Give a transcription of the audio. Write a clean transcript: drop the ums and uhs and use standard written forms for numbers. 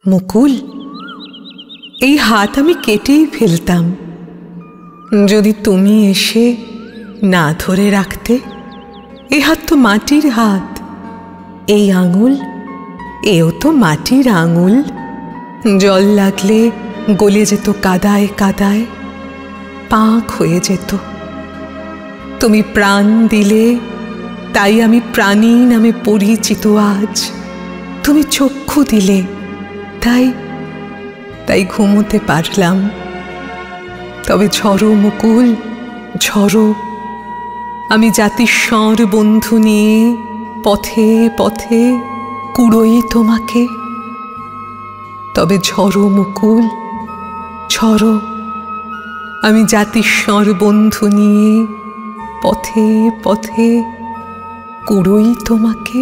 মুকুল, এই হাত আমি কেটেই ফেলতাম যদি তুমি এসে না ধরে রাখতে। এ হাত তো মাটির হাত, এই আঙুল এও তো মাটির আঙুল। জল লাগলে গলে যেত কাদায় কাদায়, পাক হয়ে যেত। তুমি প্রাণ দিলে তাই আমি প্রাণী নামে পরিচিত আজ। তুমি চক্ষু দিলে তাই তাই ঘুমোতে পারলাম। তবে ঝড়ো মুকুল ঝড়ো, আমি জাতিস্বর বন্ধু নিয়ে পথে পথে কুড়োই তোমাকে। তবে ঝড়ো মুকুল ঝড়ো, আমি জাতিস্বর বন্ধু নিয়ে পথে পথে কুড়োই তোমাকে।